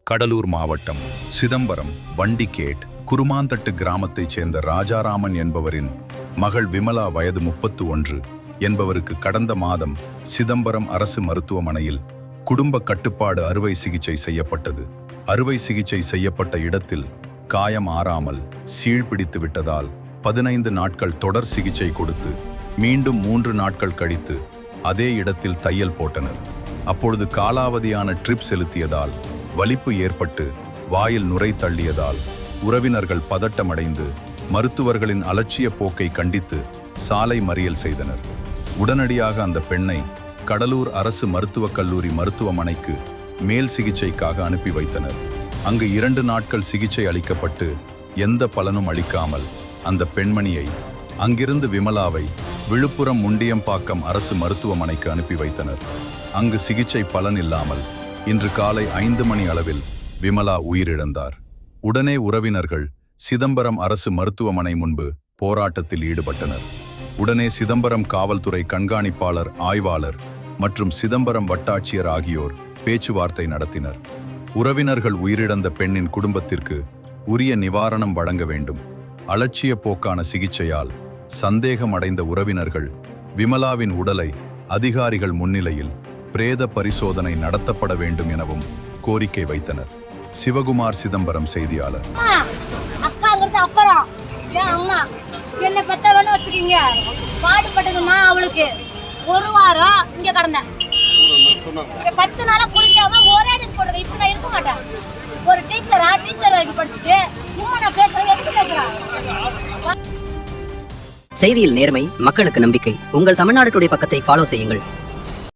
கடலூர் மாவட்டம் சிதம்பரம் வண்டிகேட் குருமாந்தட்டு கிராமத்தைச் சேர்ந்த ராஜாராமன் என்பவரின் மகள் விமலா வயது 31 என்பவருக்கு கடந்த மாதம் சிதம்பரம் அரசு மருத்துவமனையில் குடும்ப கட்டுப்பாடு அறுவை சிகிச்சை செய்யப்பட்டது. அறுவை சிகிச்சை செய்யப்பட்ட இடத்தில் காயம் ஆறாமல் சீழ்பிடித்து விட்டதால் 15 நாட்கள் தொடர் சிகிச்சை கொடுத்து மீண்டும் 3 நாட்கள் கழித்து அதே இடத்தில் தையல் போட்டனர். அப்பொழுது காலாவதியான ட்ரிப் செலுத்தியதால் வலிப்பு ஏற்பட்டு வாயில் நுரை தள்ளியதால் உறவினர்கள் பதட்டமடைந்து மருத்துவர்களின் அலட்சிய போக்கை கண்டித்து சாலை மறியல் செய்தனர். உடனடியாக அந்த பெண்ணை கடலூர் அரசு மருத்துவக் கல்லூரி மருத்துவமனைக்கு மேல் சிகிச்சைக்காக அனுப்பி வைத்தனர். அங்கு 2 நாட்கள் சிகிச்சை அளிக்கப்பட்டு எந்த பலனும் அளிக்காமல் அந்த பெண்மணியை அங்கிருந்து விமலாவை விழுப்புரம் முண்டியம்பாக்கம் அரசு மருத்துவமனைக்கு அனுப்பி வைத்தனர். அங்கு சிகிச்சை பலன் இல்லாமல் இன்று காலை 5 மணி அளவில் விமலா உயிரிழந்தார். உடனே உறவினர்கள் சிதம்பரம் அரசு மருத்துவமனை முன்பு போராட்டத்தில் ஈடுபட்டனர். உடனே சிதம்பரம் காவல்துறை கண்காணிப்பாளர், ஆய்வாளர் மற்றும் சிதம்பரம் வட்டாட்சியர் ஆகியோர் பேச்சுவார்த்தை நடத்தினர். உறவினர்கள் உயிரிழந்த பெண்ணின் குடும்பத்திற்கு உரிய நிவாரணம் வழங்க வேண்டும். அலட்சிய போக்கான சிகிச்சையால் சந்தேகம் அடைந்த உறவினர்கள் விமலாவின் உடலை அதிகாரிகள் முன்னிலையில் பிரேத பரிசோதனை நடத்தப்பட வேண்டும் எனவும் கோரிக்கை வைத்தனர். சிவகுமார், சிதம்பரம் செய்தியாளர். என்ன பெத்தவன்னு வச்சுக்கீங்க, பாடுபட்டதுமா அவளுக்கு 1 வாரம் இங்க கடந்தேன். 10 நாளா குளிக்காம ஒரே டிஷ் போடுறேன். இப்ப நான் இருக்க மாட்டேன். ஒரு டீச்சர் வரைக்கும் படிச்சுட்டு இம்மா நான் பேசுறேன், எதுக்கு பேசுறேன்? செய்தியில் நேர்மை, மக்களுக்கு நம்பிக்கை. உங்கள் தமிழ்நாடு டுடே பக்கத்தை ஃபாலோ செய்யுங்கள்.